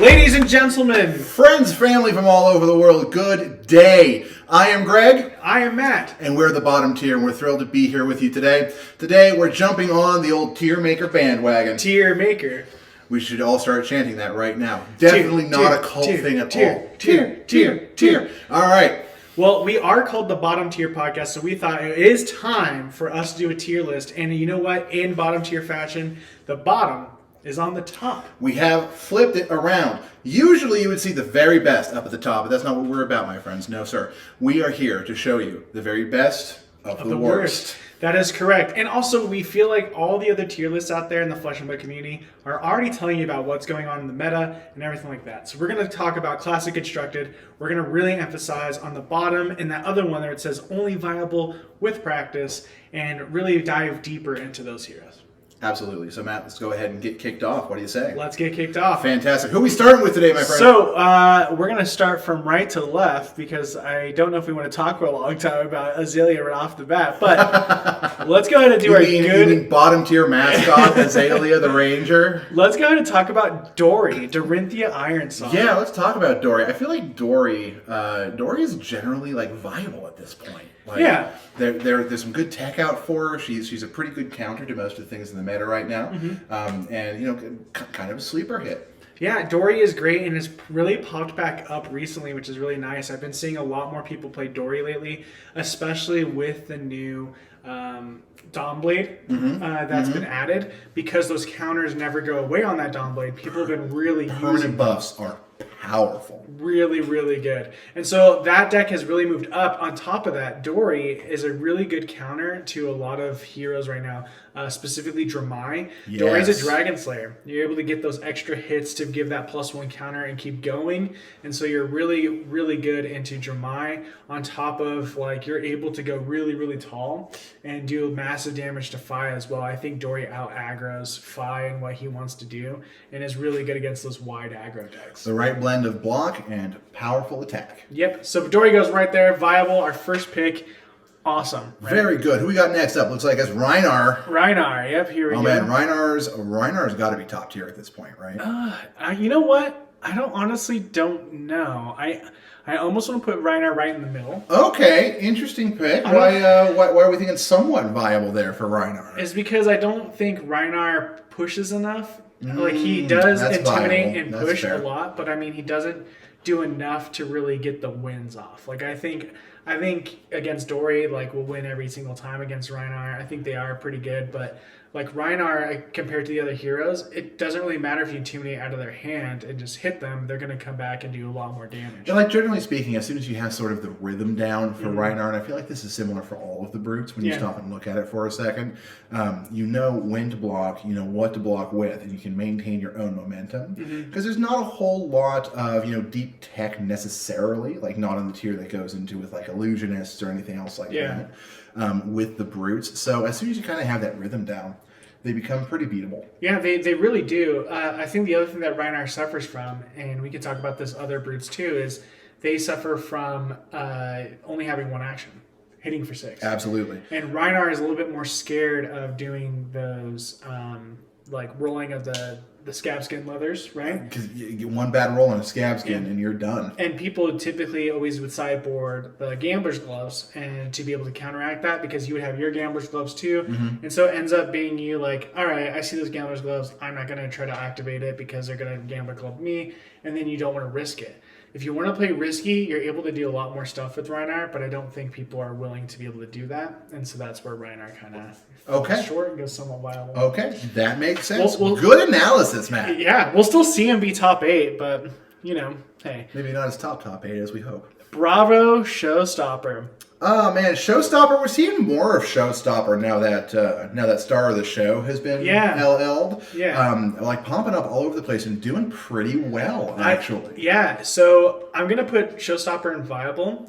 Ladies and gentlemen, friends, family from all over the world, good day. I am Greg. I am Matt. And we're the bottom tier, and we're thrilled to be here with you today. Today, we're jumping on the old tier maker bandwagon. Tier maker. We should all start chanting that right now. Definitely not a cult thing at all. Tier. All right. Well, we are called the Bottom Tier Podcast, so we thought it is time for us to do a tier list. And you know what? In bottom tier fashion, the bottom is on the top. We have flipped it around. Usually you would see the very best up at the top, but that's not what we're about, my friends. No, sir. We are here to show you the very best of the worst. That is correct. And also, we feel like all the other tier lists out there in the Flesh and Blood community are already telling you about what's going on in the meta and everything like that. So we're going to talk about Classic Constructed. We're going to really emphasize on the bottom and that other one there it says only viable with practice and really dive deeper into those heroes. Absolutely. So, Matt, let's go ahead and get kicked off. What do you say? Let's get kicked off. Fantastic. Who are we starting with today, my friend? So, we're going to start from right to left because I don't know if we want to talk for a long time about Azalea right off the bat. But let's go ahead and do You mean bottom tier mascot, Azalea the Ranger? Let's go ahead and talk about Dory, Dorinthia Ironsong. Yeah, let's talk about Dory. I feel like Dory is generally like viable at this point. Like, yeah. There's some good tech out for her. She's a pretty good counter to most of the things in the meta right now. Mm-hmm. And kind of a sleeper hit. Yeah, Dory is great and has really popped back up recently, which is really nice. I've been seeing a lot more people play Dory lately, especially with the new Dawn Blade that's been added. Because those counters never go away on that Dawn Blade, people have been really Permanent buffs are powerful. Really, really good. And so that deck has really moved up. On top of that, Dory is a really good counter to a lot of heroes right now, specifically Dramai. Yes. Dory's a Dragon Slayer. You're able to get those extra hits to give that +1 counter and keep going. And so you're really, really good into Dramai. On top of, like, you're able to go really, really tall and do massive damage to Fi as well. I think Dory out-aggroes Fi and what he wants to do and is really good against those wide aggro decks. The right blend of block and powerful attack. Yep. So Dory goes right there. Viable. Our first pick. Awesome. Right? Very good. Who we got next up? Looks like it's Reinhardt. Reinhardt. Yep. Here we go. Oh man, Reinhardt's got to be top tier at this point, right? You know what? I honestly don't know. I almost want to put Reinhardt right in the middle. Okay, interesting pick. Why are we thinking somewhat viable there for Reinhardt? It's because I don't think Reinhardt pushes enough. Like he does intimidate and push a lot, but I mean he doesn't do enough to really get the wins off. Like I think against Dory, like we'll win every single time against Reinhardt. I think they are pretty good, but like Reinhardt compared to the other heroes, it doesn't really matter if you intimidate out of their hand and just hit them. They're going to come back and do a lot more damage. And like generally speaking, as soon as you have sort of the rhythm down for Reinhardt, I feel like this is ssimilar for all of the brutes. When you stop and look at it for a second, you know when to block, you know what to block with, and you can maintain your own momentum. Because there's not a whole lot of deep tech necessarily, like not on the tier that goes into with like illusionists or anything else like that. With the brutes. So as soon as you kind of have that rhythm down, they become pretty beatable. Yeah, they really do. I think the other thing that Reinhardt suffers from, and we could talk about this other brutes too, is they suffer from only having one action, hitting for 6. Absolutely. And Reinhardt is a little bit more scared of doing those like rolling of the scab skin leathers, right? Because you get one bad roll on a scab skin and you're done. And people typically always would sideboard the gambler's gloves and to be able to counteract that because you would have your gambler's gloves too. And so it ends up being you like, all right, I see those gambler's gloves. I'm not going to try to activate it because they're going to gambler glove me. And then you don't want to risk it. If you want to play risky, you're able to do a lot more stuff with Reinhardt, but I don't think people are willing to be able to do that. And so that's where Reinhardt kind of falls short and goes somewhat viable. Okay, that makes sense. Good analysis, Matt. Yeah, we'll still see him be top 8, but, hey. Maybe not as top 8 as we hope. Bravo, Showstopper. Oh man, Showstopper. We're seeing more of Showstopper now that star of the show has been LL'd. Yeah. Like popping up all over the place and doing pretty well actually. So I'm gonna put Showstopper in viable.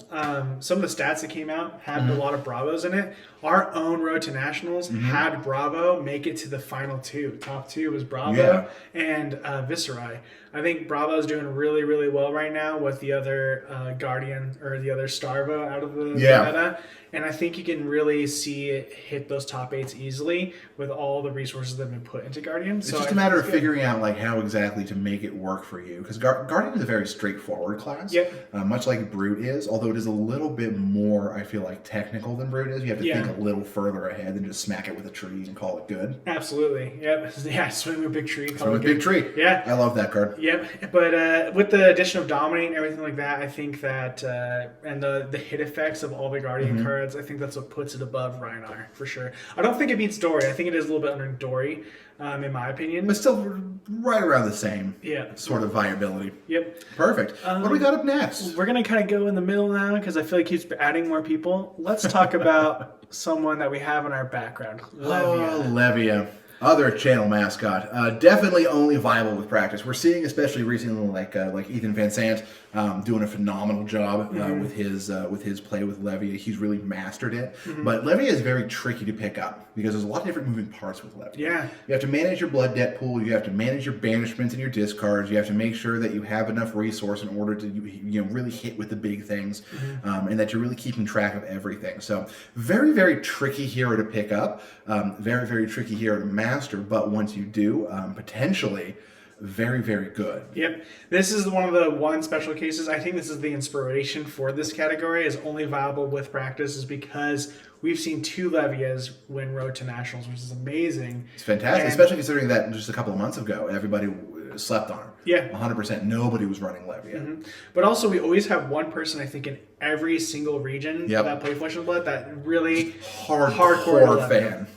Some of the stats that came out had a lot of Bravos in it. Our own Road to Nationals had Bravo make it to the final 2. Top 2 was Bravo and Visceral. I think Bravo's doing really, really well right now with the other Guardian or the other Starvo out of the meta. And I think you can really see it hit those top 8s easily with all the resources that have been put into Guardian. It's just a matter of figuring out like how exactly to make it work for you. Because Guardian is a very straightforward class. Yep. Much like Brute is, although it is a little bit more, I feel like, technical than Brute is. You have to think a little further ahead than just smack it with a tree and call it good. Absolutely. Yep. Yeah, swing with a big tree. Swing with a big tree. Yeah. I love that card. Yep. But with the addition of Dominate and everything like that, I think that, and the hit effects of all the Guardian cards, I think that's what puts it above Reinhardt for sure. I don't think it beats Dory. I think it is a little bit under Dory, in my opinion. But still right around the same sort of viability. Yep. Perfect. What do we got up next? We're going to kind of go in the middle now because I feel like it keeps adding more people. Let's talk about someone that we have in our background. Levy. Other channel mascot, definitely only viable with practice. We're seeing, especially recently, like Ethan Van Sant doing a phenomenal job with his play with Levy. He's really mastered it. But Levy is very tricky to pick up because there's a lot of different moving parts with Levy. Yeah, you have to manage your blood debt pool. You have to manage your banishments and your discards. You have to make sure that you have enough resource in order to really hit with the big things, and that you're really keeping track of everything. So very, very tricky hero to pick up. Very, very tricky hero to master. But once you do, potentially very, very good. Yep. This is one of the one special cases. I think this is the inspiration for this category is only viable with practice is because we've seen 2 Levias win Road to Nationals, which is amazing. It's fantastic, especially considering that just a couple of months ago, everybody slept on her. Yeah. 100%. Nobody was running Levy. But also, we always have one person, I think, in every single region that play Flesh and Blood that really hardcore fan.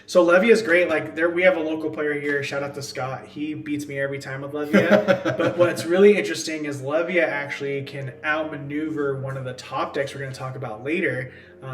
So Levy is great. Like we have a local player here. Shout out to Scott. He beats me every time with Levia. But what's really interesting is Levia actually can outmaneuver one of the top decks we're going to talk about later,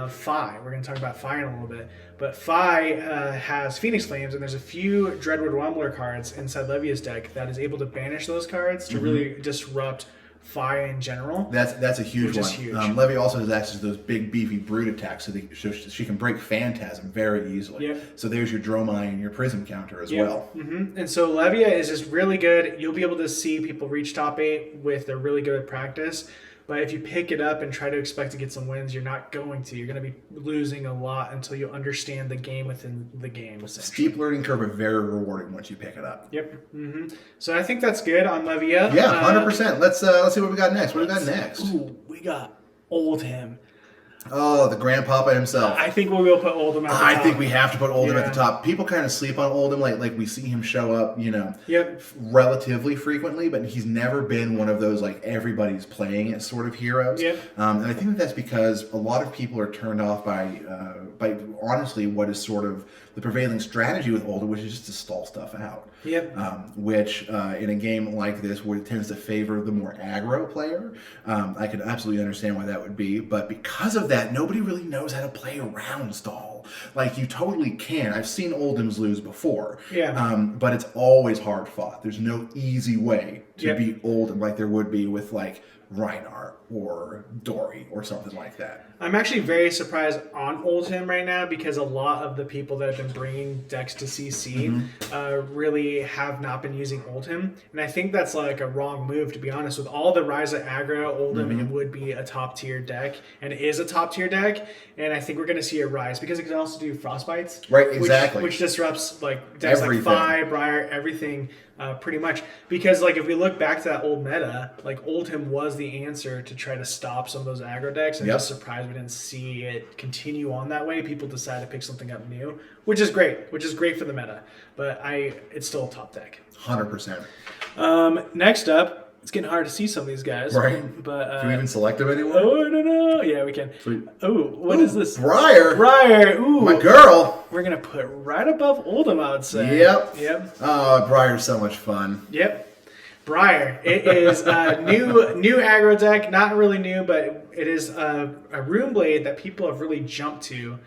Phi. We're going to talk about Phi in a little bit. But Phi has Phoenix Flames, and there's a few Dreadwood Rumbler cards inside Levia's deck that is able to banish those cards to really disrupt Phi in general. That's a huge one. Huge. Levy also has access to those big beefy brute attacks, so she can break Phantasm very easily. Yep. So there's your Dromai and your Prism counter as well. And so Levia is just really good. You'll be able to see people reach top 8 with they're really good at practice. But if you pick it up and try to expect to get some wins, you're not going to. You're going to be losing a lot until you understand the game within the game. Steep learning curve, but very rewarding once you pick it up. Yep. So I think that's good on Levia. Yeah, 100%. Let's see what we got next. What do we got next? Ooh, we got Oldham. Oh, the grandpapa himself. I think we'll put Oldham at the top. I think we have to put Oldham at the top. People kind of sleep on Oldham, like we see him show up, relatively frequently, but he's never been one of those like everybody's playing it sort of heroes. Yep. And I think that's because a lot of people are turned off by honestly what is sort of the prevailing strategy with Oldham, which is just to stall stuff out. Yep. Which in a game like this, where it tends to favor the more aggro player, I could absolutely understand why that would be. But because of that, nobody really knows how to play around stall. Like you totally can. I've seen Oldhams lose before. Yeah. But it's always hard fought. There's no easy way to beat Oldham like there would be with like Reinhardt or Dory or something like that. I'm actually very surprised on Oldham right now because a lot of the people that have been bringing decks to CC really have not been using Oldham. And I think that's like a wrong move, to be honest. With all the rise of aggro, Oldham it would be a top tier deck and is a top tier deck. And I think we're going to see a rise because it can also do Frostbites. Right, exactly. Which disrupts like decks like Phi, Briar, everything. Pretty much because like if we look back to that old meta, like Oldham was the answer to try to stop some of those aggro decks, and I'm just surprised we didn't see it continue on that way. People decide to pick something up new, which is great for the meta, but it's still a top deck. 100%. Next up, it's getting hard to see some of these guys. Right. But can we even select them anymore? Oh, no. Yeah, we can. Sweet. Oh, what is this? Briar. Ooh. My girl. We're going to put right above Oldham, I would say. Yep. Oh, Briar's so much fun. Yep. Briar. It is a new aggro deck. Not really new, but it is a Rune Blade that people have really jumped to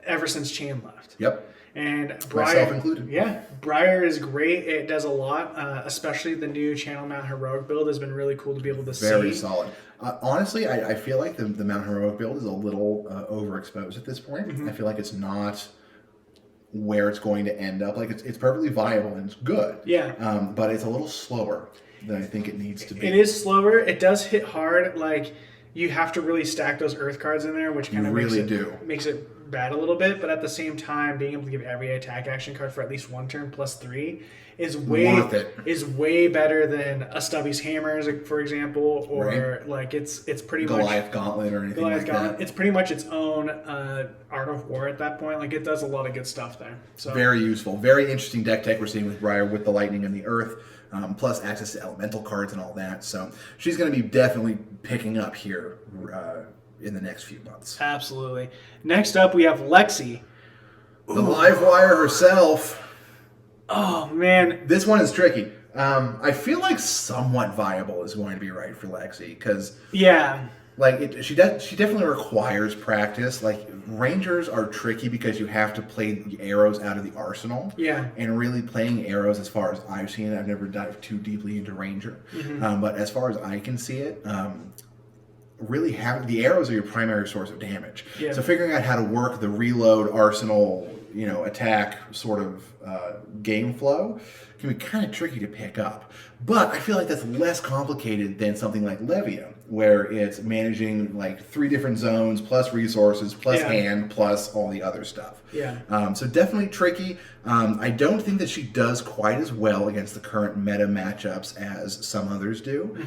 ever since Chain left. Yep. And Briar, myself included. Yeah, Briar is great. It does a lot, especially the new Channel Mount Heroic build has been really cool to be able to see. Very solid. Honestly, I feel like the Mount Heroic build is a little overexposed at this point. I feel like it's not where it's going to end up. Like it's perfectly viable and it's good. Yeah. But it's a little slower. than I think it needs to be. It is slower. It does hit hard. Like, you have to really stack those earth cards in there, which kind of makes it bad a little bit. But at the same time, being able to give every attack action card for at least 1 turn plus 3 is way better than a Stubby's Hammers, for example, or like it's pretty much Goliath Gauntlet or anything like that. It's pretty much its own Art of War at that point. Like, it does a lot of good stuff there. So very useful, very interesting deck tech we're seeing with Briar with the lightning and the earth. Plus access to elemental cards and all that. So she's going to be definitely picking up here in the next few months. Absolutely. Next up, we have Lexi. The live wire herself. Oh, man. This one is tricky. I feel like somewhat viable is going to be right for Lexi because... Yeah. Like, she definitely requires practice. Like, Rangers are tricky because you have to play the arrows out of the arsenal. Yeah. And really playing arrows, as far as I've seen it, I've never dived too deeply into Ranger. But as far as I can see it, really the arrows are your primary source of damage. Yeah. So figuring out how to work the reload, arsenal, attack sort of game flow can be kind of tricky to pick up. But I feel like that's less complicated than something like Levy, where it's managing like 3 different zones, plus resources, plus hand, plus all the other stuff. Yeah. So definitely tricky. I don't think that she does quite as well against the current meta matchups as some others do.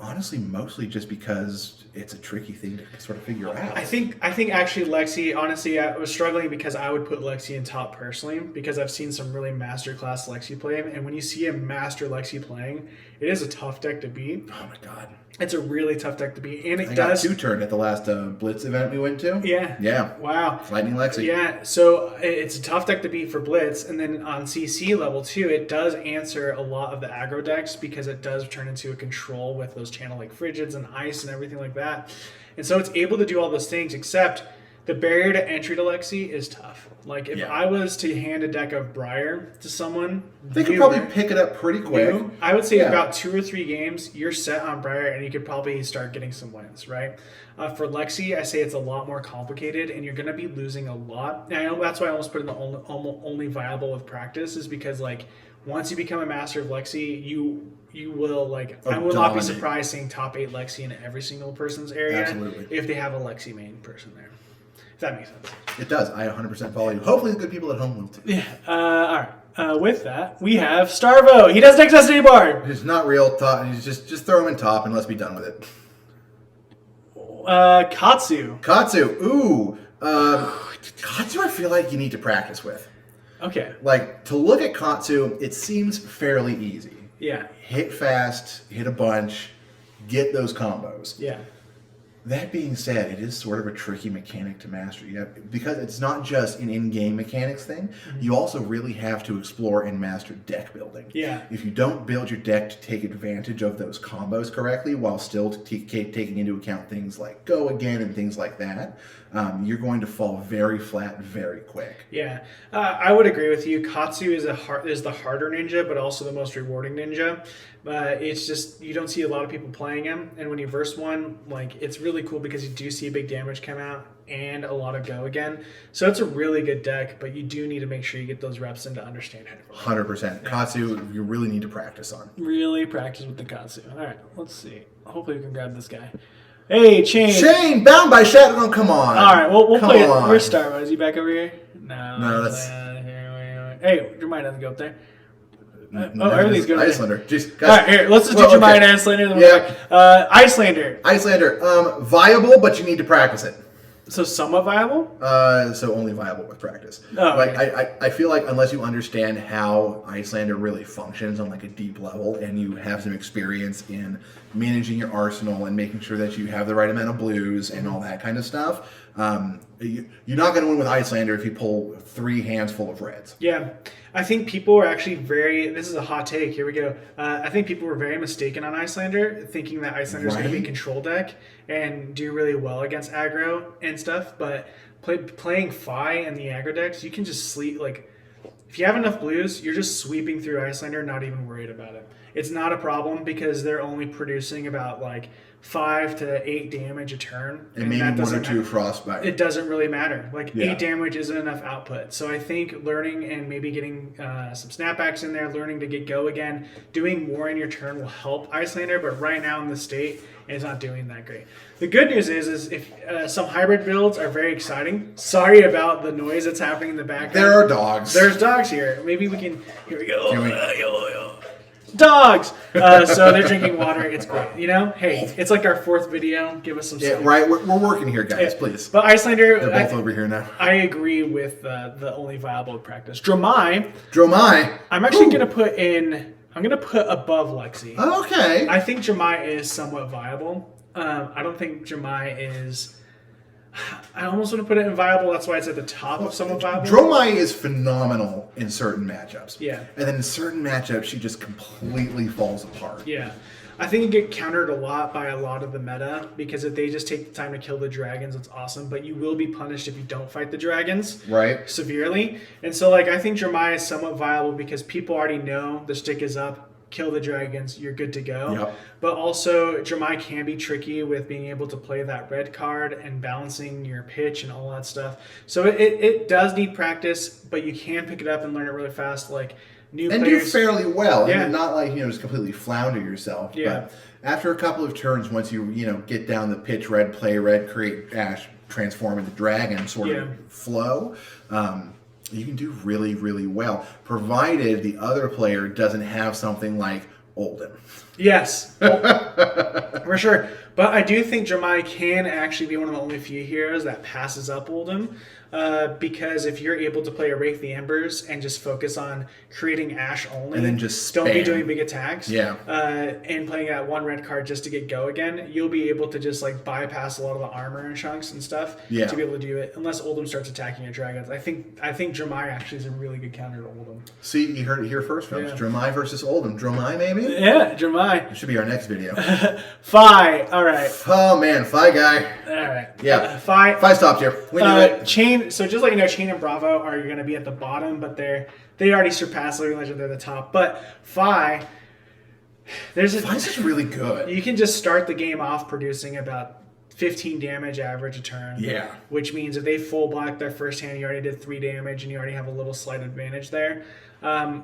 Honestly, mostly just because it's a tricky thing to sort of figure out. I think actually Lexi, honestly, I was struggling because I would put Lexi in top personally because I've seen some really masterclass Lexi play, and when you see a master Lexi playing, it is a tough deck to beat. Oh my god. It's a really tough deck to beat, and I got 2-turn at the last Blitz event we went to. Yeah. Yeah. Wow. Lightning Lexi. Yeah, so it's a tough deck to beat for Blitz, and then on CC level 2, it does answer a lot of the aggro decks because it does turn into a control with those channel like Frigids and Ice and everything like that. And so it's able to do all those things, except the barrier to entry to Lexi is tough. Like, if I was to hand a deck of Briar to someone, they could probably pick it up pretty quick. I would say about 2 or 3 games, you're set on Briar, and you could probably start getting some wins, right? For Lexi, I say it's a lot more complicated, and you're going to be losing a lot. And I know that's why I almost put in the only viable with practice, is because, like, once you become a master of Lexi, you will, like, I will not be surprised seeing top 8 Lexi in every single person's area if they have a Lexi main person there. If that makes sense. It does. I 100% follow you. Hopefully the good people at home will too. Yeah. All right. With that, we have Starvo. He doesn't exist anymore. He's not real. He's just throw him in top and let's be done with it. Katsu. Ooh. Katsu I feel like you need to practice with. Okay. Like, to look at Katsu, it seems fairly easy. Yeah. Hit fast, hit a bunch, get those combos. Yeah. That being said, it is sort of a tricky mechanic to master. Because it's not just an in-game mechanics thing. You also really have to explore and master deck building. Yeah. If you don't build your deck to take advantage of those combos correctly, while still taking into account things like go again and things like that, you're going to fall very flat very quick. Yeah, I would agree with you. Katsu is the harder ninja, but also the most rewarding ninja. It's just, you don't see a lot of people playing him, and when you verse one, like, it's really cool because you do see big damage come out and a lot of go again. So it's a really good deck, but you do need to make sure you get those reps in to understand how to play. 100%. Yeah. Katsu, you really need to practice on. Really practice with the Katsu. All right, let's see. Hopefully we can grab this guy. Hey, Chain, bound by shadow. Oh, come on. All right, we'll play it. Where's Starvo? Is he back over here? No, that's... Hey, your mind doesn't go up there. Everything's good. Icelander. Jeez, all right, here, let's just do Jermaine and Icelander. Yeah. Icelander, viable, but you need to practice it. So somewhat viable? So only viable with practice. Oh, like okay. I feel like unless you understand how Icelander really functions on like a deep level, and you have some experience in managing your arsenal and making sure that you have the right amount of blues and all that kind of stuff, you're not going to win with Icelander if you pull 3 hands full of reds. Yeah. I think people are actually this is a hot take, here we go. I think people were very mistaken on Icelander, thinking that Icelander is going to be a control deck and do really well against aggro and stuff, but playing Fi and the aggro decks, you can just sleep, like, if you have enough blues, you're just sweeping through Icelander, not even worried about it. It's not a problem because they're only producing about, like, 5 to 8 damage a turn. And maybe that 1 or 2 frostbite. It doesn't really matter. Like 8 damage isn't enough output. So I think learning and maybe getting some snapbacks in there, learning to get go again, doing more in your turn will help Icelander. But right now in the state, it's not doing that great. The good news is if some hybrid builds are very exciting. Sorry about the noise that's happening in the background. There are dogs. There's dogs here. Maybe we can. Here we go. Dogs. So they're drinking water. It's great. You know, hey, it's like our 4th video. Give us some. Yeah, right. We're working here, guys. Please. But Icelander, they're both over here now. I agree with the only viable practice. Dromai. I'm actually gonna put in. I'm gonna put above Lexi. Okay. I think Dromai is somewhat viable. I don't think Dromai is. I almost want to put it in viable. That's why it's at the top of somewhat viable. Dromai is phenomenal in certain matchups. Yeah. And then in certain matchups, she just completely falls apart. Yeah. I think you get countered a lot by a lot of the meta because if they just take the time to kill the dragons, it's awesome. But you will be punished if you don't fight the dragons. Right. Severely. And so, like, I think Dromai is somewhat viable because people already know the stick is up. Kill the dragons, you're good to go. Yep. But also, Dromai can be tricky with being able to play that red card and balancing your pitch and all that stuff. So it does need practice, but you can pick it up and learn it really fast. Like new and players, do fairly well. Yeah. And not like, just completely flounder yourself. Yeah. But after a couple of turns, once you, get down the pitch red, play red, create ash, transform into dragon sort of flow, you can do really, really well, provided the other player doesn't have something like Oldham. Yes, for sure. But I do think Dromai can actually be one of the only few heroes that passes up Oldham. Because if you're able to play a Rake the Embers and just focus on creating Ash only, and then just don't be spam. doing big attacks, Yeah. And playing that 1 red card just to get go again, you'll be able to just like bypass a lot of the armor and chunks and stuff to be able to do it. Unless Oldham starts attacking your dragons, I think Dromai actually is a really good counter to Oldham. See, you heard it here first, folks. Yeah. Dromai versus Oldham. Dromai, maybe? Yeah, Dromai. It should be our next video. Fi. All right. Oh man, Fi guy. All right. Yeah. Fi stopped here. We knew it. Chain. So just like Chain and Bravo are going to be at the bottom, but they already surpassed Living Legend. They're the top. But Fi, Fi's just really good. You can just start the game off producing about 15 damage average a turn. Yeah. Which means if they full block their first hand, you already did 3 damage, and you already have a little slight advantage there.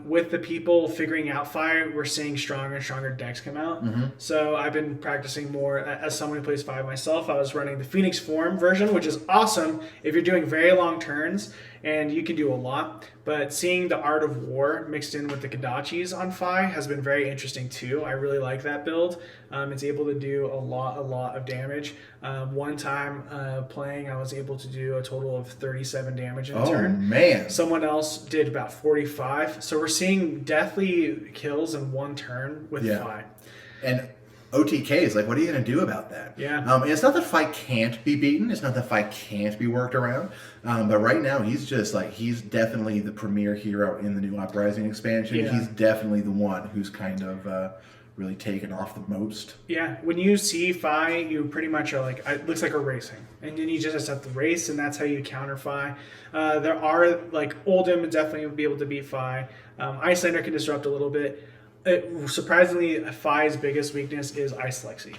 With the people figuring out Fi, we're seeing stronger and stronger decks come out. Mm-hmm. So I've been practicing more. As someone who plays Fi myself, I was running the Phoenix Form version, which is awesome if you're doing very long turns, and you can do a lot. But seeing the Art of War mixed in with the Kodachis on Fi has been very interesting too. I really like that build. It's able to do a lot of damage. One time playing, I was able to do a total of 37 damage in a turn. Oh, man. Someone else did about 45. So we're seeing deathly kills in 1 turn with Fi. And OTKs, like, what are you going to do about that? Yeah. And it's not that Fi can't be beaten. It's not that Fi can't be worked around. But right now, he's definitely the premier hero in the new Uprising expansion. Yeah. He's definitely the one who's kind of really taken off the most. Yeah. When you see Fi, you pretty much are like, it looks like a racing. And then you just have to race, and that's how you counter Fi. There are, like, Oldham would definitely be able to beat Fi. Icelander can disrupt a little bit. Surprisingly, Fi's biggest weakness is Ice Lexi.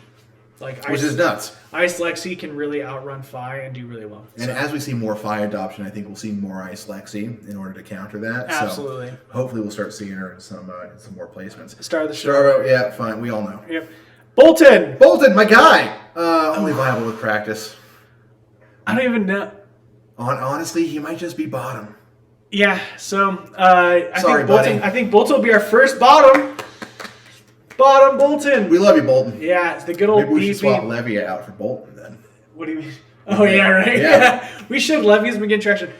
Which is nuts. Ice Lexi can really outrun Fi and do really well. And as we see more Fi adoption, I think we'll see more Ice Lexi in order to counter that. Absolutely. So hopefully we'll start seeing her in some more placements. Start of the show. Starvo, yeah, fine. We all know. Yep. Bolton, my guy. Only viable with practice. I don't even know. Honestly, he might just be bottom. Yeah, so I think Bolton will be our first bottom. Bottom Bolton. We love you, Bolton. Yeah, it's the good old Maybe we should swap BB. Levy out for Bolton then. What do you mean? Oh, yeah, right? Yeah. We should. Levy's been getting traction.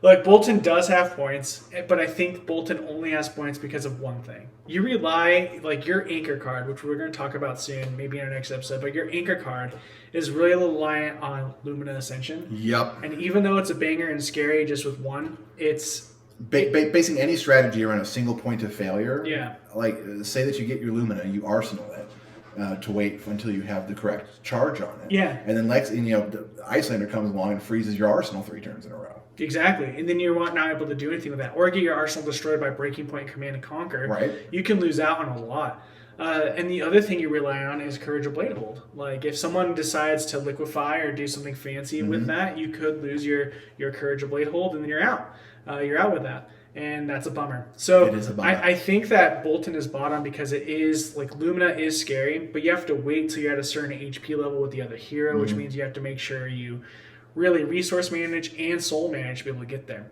Look, Bolton does have points, but I think Bolton only has points because of one thing. You rely, like, your anchor card, which we're going to talk about soon, maybe in our next episode, but your anchor card is really reliant on Lumina Ascension. Yep. And even though it's a banger and scary just with one, it's... Basing any strategy around a single point of failure, Yeah. like, say that you get your Lumina, you arsenal it. To wait until you have the correct charge on it. Yeah. And then the Icelander comes along and freezes your arsenal 3 turns in a row. Exactly. And then you're not able to do anything with that. Or get your arsenal destroyed by Breaking Point, Command, and Conquer. Right. You can lose out on a lot. And the other thing you rely on is Courage of Blade Hold. Like, if someone decides to liquefy or do something fancy with that, you could lose your Courage of Blade Hold, and then you're out. You're out with that. And that's a bummer. So It is a bummer. I think that Bolton is bottom because it is, like, Lumina is scary, but you have to wait till you're at a certain HP level with the other hero, which means you have to make sure you really resource manage and soul manage to be able to get there.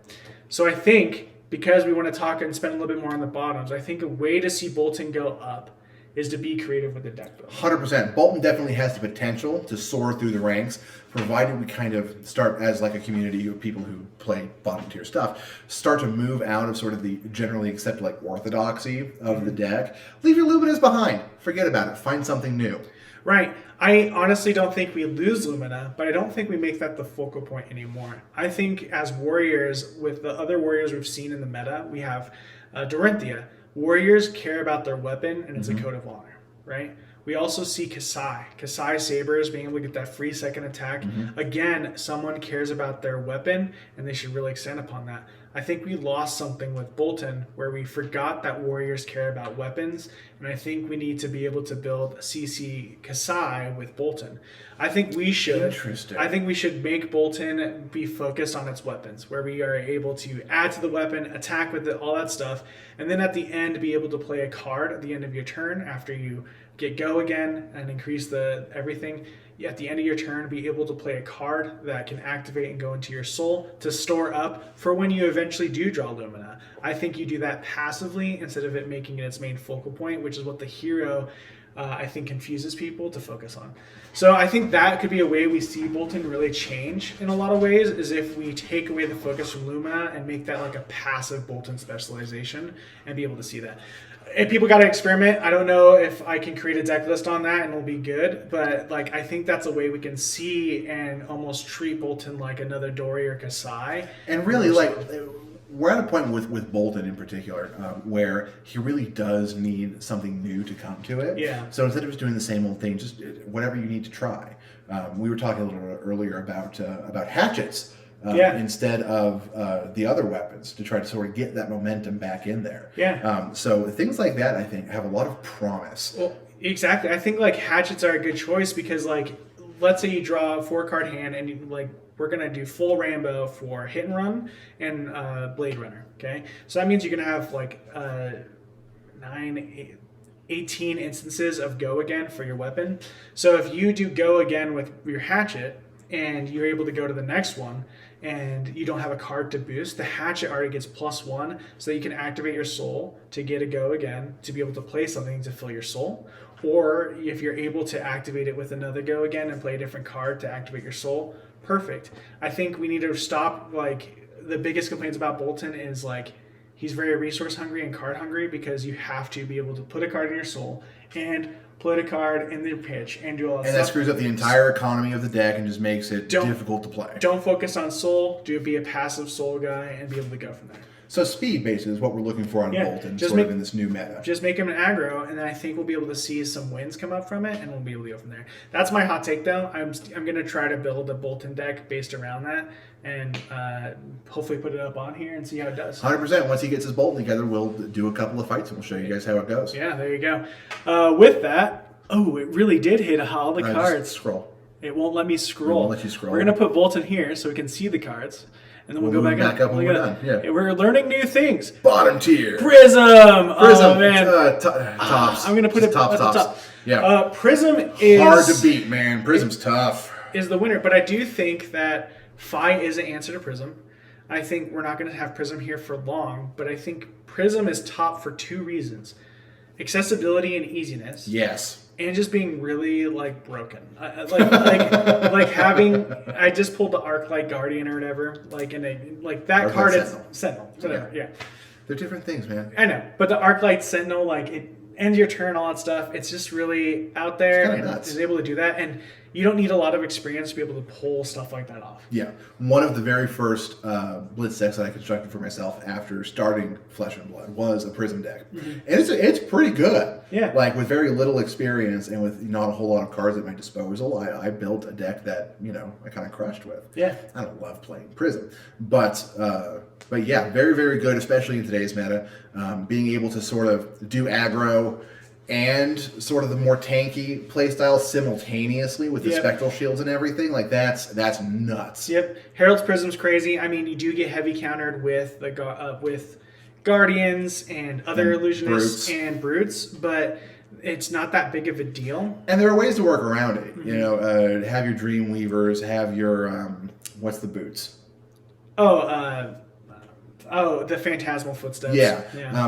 So I think, because we want to talk and spend a little bit more on the bottoms, I think a way to see Bolton go up is to be creative with the deck build. 100%. Bolton definitely has the potential to soar through the ranks, provided we kind of start as like a community of people who play bottom tier stuff, start to move out of sort of the generally accepted like orthodoxy of the deck. Leave your Luminas behind. Forget about it. Find something new. Right. I honestly don't think we lose Lumina, but I don't think we make that the focal point anymore. I think as warriors, with the other warriors we've seen in the meta, we have Dorinthia. Warriors care about their weapon, and it's a code of honor, right? We also see Kasai Sabers being able to get that free second attack. Again, someone cares about their weapon, and they should really extend upon that. I think we lost something with Bolton where we forgot that warriors care about weapons, and I think we need to be able to build CC Kasai with Bolton. I think we should. Interesting. I think we should make Bolton be focused on its weapons, where we are able to add to the weapon, attack with it, all that stuff, and then at the end be able to play a card at the end of your turn after you get go again and increase the everything. At the end of your turn, be able to play a card that can activate and go into your soul to store up for when you eventually do draw Lumina. I think you do that passively instead of it making it its main focal point, which is what the hero, I think, confuses people to focus on. So I think that could be a way we see Bolton really change in a lot of ways, is if we take away the focus from Lumina and make that like a passive Bolton specialization and be able to see that. And people got to experiment. I don't know if I can create a deck list on that and it'll be good, but like I think that's a way we can see and almost treat Bolton like another Dory or Kasai. And really, like, we're at a point with Bolton in particular where he really does need something new to come to it. Yeah. So instead of just doing the same old thing, just whatever you need to try. We were talking a little bit earlier about hatchets. Instead of the other weapons, to try to sort of get that momentum back in there. So things like that, I think, have a lot of promise. Well, exactly. I think like hatchets are a good choice because, like, let's say you draw a 4-card hand and you, like, we're going to do full rainbow for hit and run and Blade Runner. Okay. So that means you're going to have like 18 instances of go again for your weapon. So if you do go again with your hatchet and you're able to go to the next one, and you don't have a card to boost, the hatchet already gets +1 so that you can activate your soul to get a go again to be able to play something to fill your soul. Or if you're able to activate it with another go again and play a different card to activate your soul, perfect. I think we need to stop, like, the biggest complaints about Bolton is like he's very resource hungry and card hungry because you have to be able to put a card in your soul and put a card in the pitch and do all that stuff. And that screws up the entire economy of the deck and just makes it difficult to play. Don't focus on soul. Be a passive soul guy and be able to go from there. So speed, basically, is what we're looking for on Bolton, sort of in this new meta. Just make him an aggro, and then I think we'll be able to see some wins come up from it, and we'll be able to go from there. That's my hot take, though. I'm going to try to build a Bolton deck based around that, and hopefully put it up on here and see how it does. 100%. Once he gets his Bolton together, we'll do a couple of fights, and we'll show you guys how it goes. Yeah, there you go. With that, it really did hit all the cards. Scroll. It won't let me scroll. It won't let you scroll. We're going to put Bolton here so we can see the cards. And then we'll go back up when we're done. Yeah. We're learning new things. Bottom tier. Prism. Oh, man. Tops. I'm going to put it tops. at the top. Yeah. Prism is hard to beat, man. Prism's tough. Is the winner. But I do think that Phi is an answer to Prism. I think we're not going to have Prism here for long. But I think Prism is top for 2 reasons. Accessibility and easiness. Yes. And just being really, like, broken. Like having... I just pulled the Arclight Guardian or whatever. Like, that Arclight card Sentinel. is... Sentinel. Whatever, yeah. They're different things, man. I know. But the Arclight Sentinel, like, it ends your turn, all that stuff. It's just really out there. It's kinda nuts. Is able to do that. And you don't need a lot of experience to be able to pull stuff like that off. Yeah. One of the very first Blitz decks that I constructed for myself after starting Flesh and Blood was a Prism deck. Mm-hmm. And it's pretty good. Yeah. Like, with very little experience and with not a whole lot of cards at my disposal, I built a deck that, I kind of crushed with. Yeah. I don't love playing Prism. But yeah, very, very good, especially in today's meta. Being able to sort of do aggro and sort of the more tanky playstyle simultaneously with the spectral shields and everything, like that's nuts. Yep. Herald's Prism's crazy. I mean, you do get heavy countered with the with Guardians and other illusionists and brutes, but it's not that big of a deal. And there are ways to work around it. You know, have your Dream Weavers, have your what's the boots? The Phantasmal Footsteps. Yeah.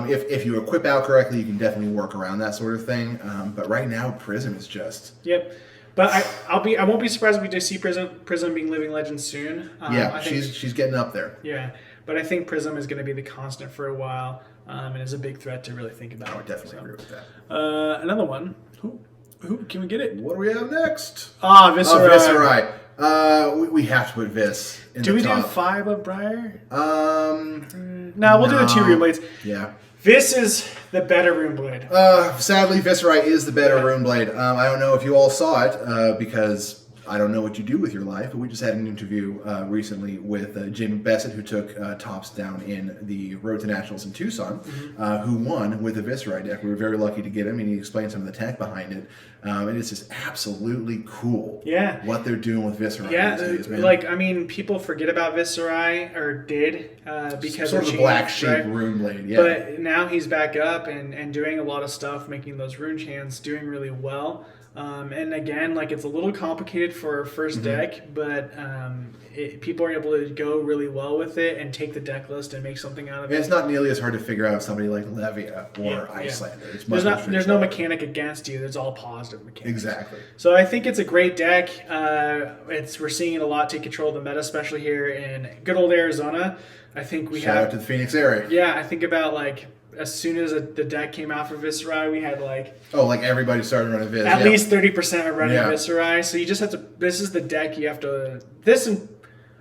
If you equip out correctly, you can definitely work around that sort of thing. But right now, Prism is just... Yep. But I won't be surprised if we do see Prism being Living Legend soon. I think she's getting up there. Yeah. But I think Prism is going to be the constant for a while, and is a big threat to really think about. I would definitely agree with that. Another one. Who can we get it? What do we have next? Visceral. We have to put Vis in do the we top. do 5 of Briar? No, we'll do the 2 Rune Blades. Yeah. Vis is the better Rune Blade. Sadly, Visceral is the better Rune Blade. I don't know if you all saw it because I don't know what you do with your life, but we just had an interview recently with Jamie Bessett, who took tops down in the Road to Nationals in Tucson, who won with the Visceral deck. We were very lucky to get him, and he explained some of the tech behind it. And it's just absolutely cool what they're doing with Visceral. Yeah, like, I mean, people forget about Visceral, or did, because sort of the black sheep Rune Blade, But now he's back up and doing a lot of stuff, making those rune chants, doing really well. And again, like, it's a little complicated for a first deck, but people are able to go really well with it and take the deck list and make something out of it. It's not nearly as hard to figure out somebody like Levy or Icelander. It's there's no mechanic against you. There's all positive mechanics. Exactly. So I think it's a great deck. We're seeing it a lot take control of the meta, especially here in good old Arizona. I think Shout out to the Phoenix area. Yeah, I think about, like, as soon as the deck came out for Visceral, we had like everybody started running Vis. At least 30% are running Visceral. So you just have to. This is the deck you have to.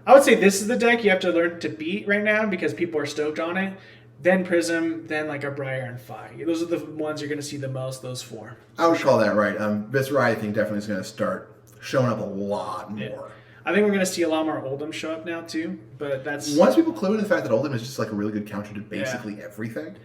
I would say this is the deck you have to learn to beat right now because people are stoked on it. Then Prism, then like a Briar and Fi. Those are the ones you're going to see the most. Those 4. I would call that right. Visceral, I think, definitely is going to start showing up a lot more. Yeah. I think we're going to see a lot more Oldham show up now too. But that's once people clue into the fact that Oldham is just like a really good counter to basically everything.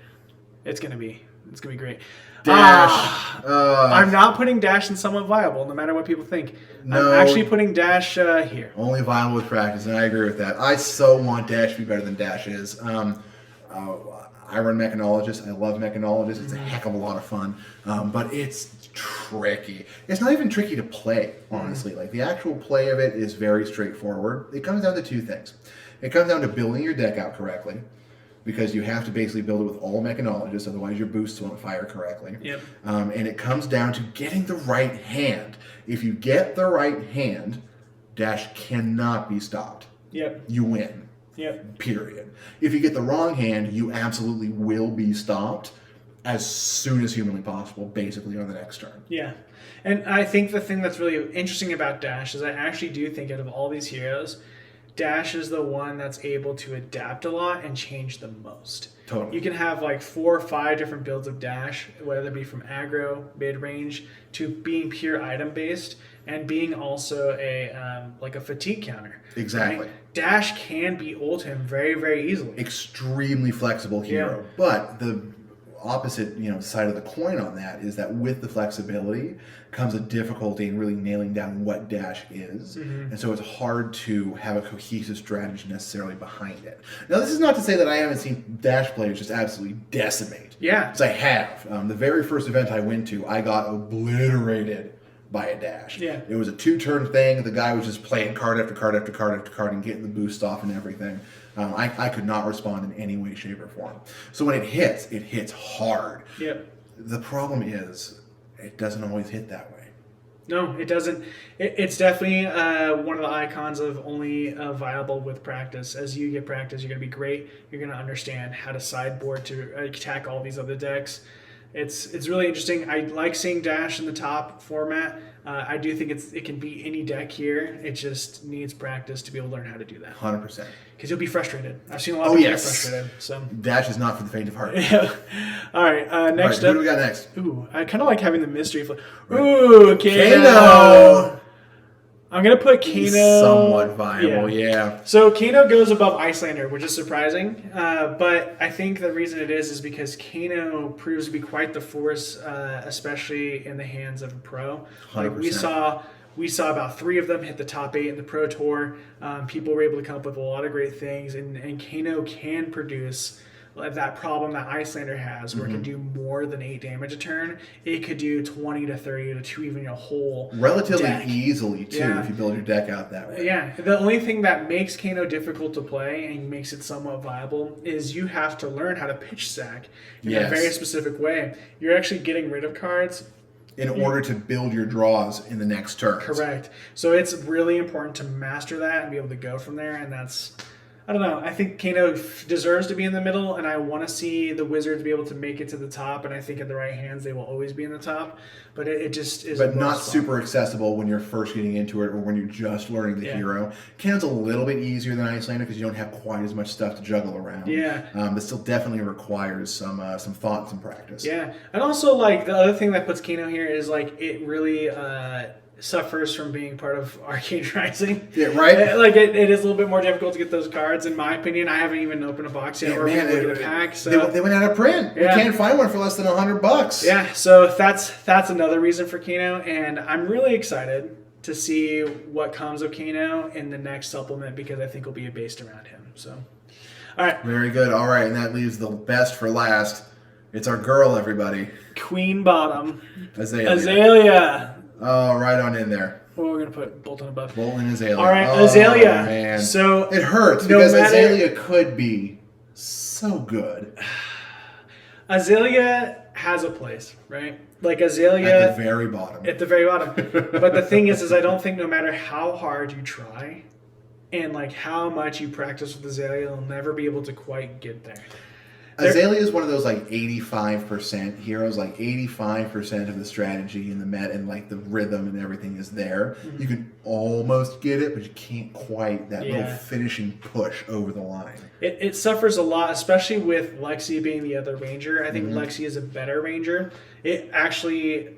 It's gonna be great. Dash. I'm not putting Dash in Somewhat Viable, no matter what people think. No, I'm actually putting Dash here. Only viable with practice, and I agree with that. I so want Dash to be better than Dash is. I run Mechanologist. I love Mechanologist. It's a heck of a lot of fun, but it's tricky. It's not even tricky to play, honestly. Like, the actual play of it is very straightforward. It comes down to 2 things. It comes down to building your deck out correctly, because you have to basically build it with all Mechanologists, otherwise your boosts won't fire correctly. Yep. And it comes down to getting the right hand. If you get the right hand, Dash cannot be stopped. Yep. You win. Yep. Period. If you get the wrong hand, you absolutely will be stopped as soon as humanly possible, basically on the next turn. Yeah. And I think the thing that's really interesting about Dash is I actually do think out of all these heroes, Dash is the one that's able to adapt a lot and change the most. Totally. You can have like 4 or 5 different builds of Dash, whether it be from aggro, mid-range, to being pure item-based, and being also a fatigue counter. Exactly. Right? Dash can beat Oldham very, very easily. Extremely flexible hero. Yeah. But the opposite side of the coin on that is that with the flexibility comes a difficulty in really nailing down what Dash is, and so it's hard to have a cohesive strategy necessarily behind it. Now, this is not to say that I haven't seen Dash players just absolutely decimate. Yeah, because I have. The very first event I went to, I got obliterated by a Dash. Yeah, it was a 2-turn thing. The guy was just playing card after card after card after card and getting the boost off and everything. I could not respond in any way, shape, or form. So when it hits hard. Yep. The problem is, it doesn't always hit that way. No, it doesn't. It's definitely one of the icons of only viable with practice. As you get practice, you're going to be great. You're going to understand how to sideboard to attack all these other decks. It's really interesting. I like seeing Dash in the top format. I do think it can beat any deck here. It just needs practice to be able to learn how to do that. 100%. Because you'll be frustrated. I've seen a lot of people get frustrated. So Dash is not for the faint of heart. Yeah. All right. Next up. Who do we got next? Ooh, I kind of like having the mystery. Ooh, Kano. I'm going to put Kano... He's somewhat viable, yeah. So Kano goes above Icelander, which is surprising. But I think the reason it is because Kano proves to be quite the force, especially in the hands of a pro. 100%. Like we saw about 3 of them hit the top 8 in the Pro Tour. People were able to come up with a lot of great things. And Kano can produce that problem that Icelander has, where it can do more than 8 damage a turn. It could do 20 to 30 to even a whole relatively deck. Easily too, if you build your deck out that way. Yeah, the only thing that makes Kano difficult to play and makes it somewhat viable is you have to learn how to pitch stack in a very specific way. You're actually getting rid of cards in order to build your draws in the next turn. Correct. So it's really important to master that and be able to go from there, and that's... I don't know. I think Kano deserves to be in the middle, and I want to see the Wizards be able to make it to the top, and I think in the right hands they will always be in the top. But it just is... But not super accessible when you're first getting into it or when you're just learning the hero. Kano's a little bit easier than Icelander because you don't have quite as much stuff to juggle around. Yeah. But still definitely requires some thought and some practice. Yeah. And also, like, the other thing that puts Kano here is, like, it really... suffers from being part of Arcane Rising. Yeah, right? Like, it is a little bit more difficult to get those cards, in my opinion. I haven't even opened a box yet, or been able to get a pack. So. They went out of print. You can't find one for less than $100. Yeah, so that's another reason for Kano, and I'm really excited to see what comes of Kano in the next supplement, because I think it'll be based around him. So, all right. Very good. All right, and that leaves the best for last. It's our girl, everybody. Queen Bottom. Azalea. Oh, right on in there. Well, we're going to put Bolton above. Bolton and Azalea. All right, Azalea. Man. So it hurts because Azalea could be so good. Azalea has a place, right? Like Azalea... At the very bottom. At the very bottom. But the thing is I don't think no matter how hard you try and like how much you practice with Azalea, you'll never be able to quite get there. Azalea is one of those like 85% heroes, like 85% of the strategy and the met and like the rhythm and everything is there. Mm-hmm. You can almost get it, but you can't quite that little finishing push over the line. It suffers a lot, especially with Lexi being the other ranger. I think Lexi is a better ranger. It actually,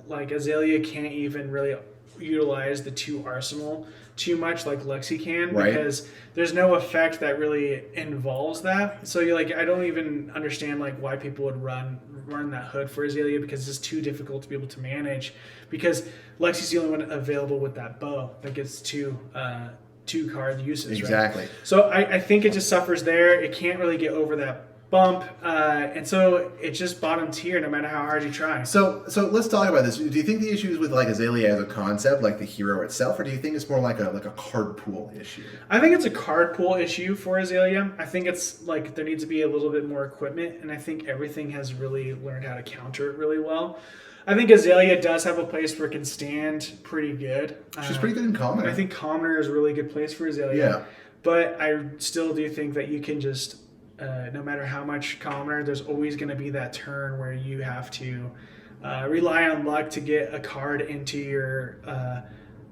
like Azalea can't even really utilize the 2 arsenal too much like Lexi can, because there's no effect that really involves that. So you're like, I don't even understand like why people would run that hood for Azalea, because it's too difficult to be able to manage, because Lexi's the only one available with that bow that gets 2 card uses. Exactly. Right? So I think it just suffers there. It can't really get over that bump, and so it's just bottom tier no matter how hard you try. So let's talk about this. Do you think the issue is with like Azalea as a concept, like the hero itself, or do you think it's more like a card pool issue? I think it's a card pool issue for Azalea. I think it's like there needs to be a little bit more equipment, and I think everything has really learned how to counter it really well. I think Azalea does have a place where it can stand pretty good. She's pretty good in Commoner. I think Commoner is a really good place for Azalea. Yeah. But I still do think that you can just... no matter how much Commoner, there's always going to be that turn where you have to rely on luck to get a card into your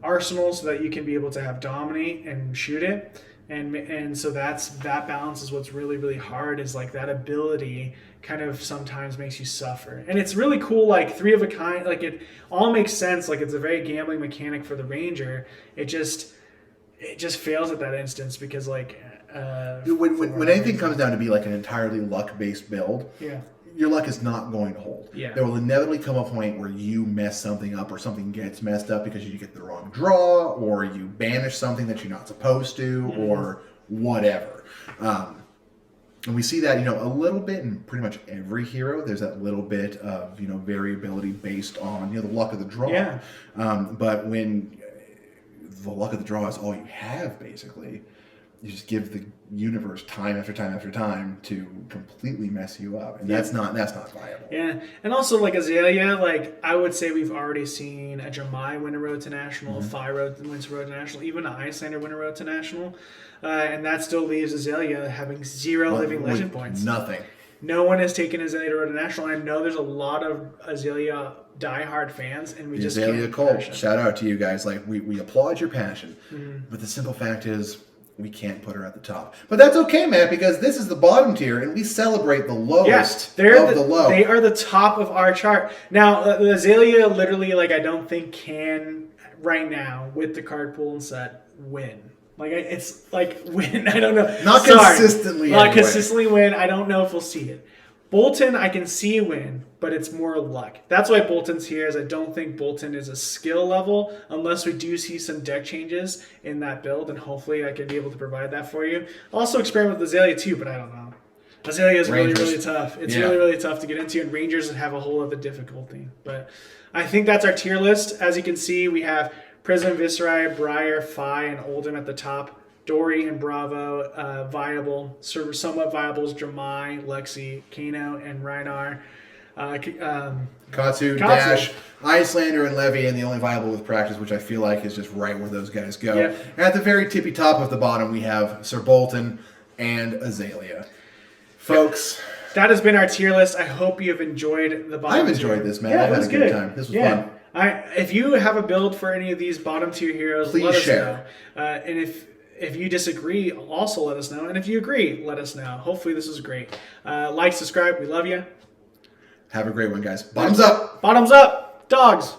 arsenal so that you can be able to have Dominate and shoot it. And so that balance is what's really, really hard, is like that ability kind of sometimes makes you suffer. And it's really cool, like 3 of a kind, like it all makes sense. Like it's a very gambling mechanic for the Ranger. It just fails at that instance because like... when anything comes down to be like an entirely luck-based build, your luck is not going to hold. Yeah. There will inevitably come a point where you mess something up or something gets messed up because you get the wrong draw or you banish something that you're not supposed to or whatever. And we see that, a little bit in pretty much every hero. There's that little bit of, variability based on, the luck of the draw. Yeah. But when the luck of the draw is all you have, basically, you just give the universe time after time after time to completely mess you up, and that's not viable. Yeah, and also like Azalea, like I would say we've already seen a Jamai win a Road to National, a Phi wins a Road to National, even an Icelander win a Road to National, and that still leaves Azalea having 0 living legend points. Nothing. No one has taken Azalea to Road to National. I know there's a lot of Azalea diehard fans, and we just Azalea can't. Cult, shout out to you guys. Like we applaud your passion, but the simple fact is, we can't put her at the top. But that's okay, Matt, because this is the bottom tier, and we celebrate the lowest of the low. They are the top of our chart. Now, Azalea literally, like, I don't think can right now with the card pool and set, win. Like it's like win. I don't know. Not consistently. Not anyway. consistently win. I don't know if we'll see it. Bolton, I can see win, but it's more luck. That's why Bolton's here, is I don't think Bolton is a skill level unless we do see some deck changes in that build, and hopefully I can be able to provide that for you. Also experiment with Azalea too, but I don't know. Azalea is really, really tough. It's really, really tough to get into, and Rangers have a whole other difficulty. But I think that's our tier list. As you can see, we have Prism, Visceral, Briar, Phi, and Oldham at the top. Dory and Bravo, viable. Somewhat viable is Jamai, Lexi, Kano, and Reinhardt. Katsu, Dash, Icelander, and Levy, and the only viable with practice, which I feel like is just right where those guys go. Yep. And at the very tippy top of the bottom, we have Sir Bolton and Azalea. Folks, that has been our tier list. I hope you have enjoyed the bottom I've enjoyed tier. this, man. Yeah, I've had was a good time. This was fun. If you have a build for any of these bottom tier heroes, please let us share. know. And if you disagree, also let us know. And if you agree, let us know. Hopefully this was great. Like, subscribe. We love you. Have a great one, guys. Bottoms up. Bottoms up. Dogs.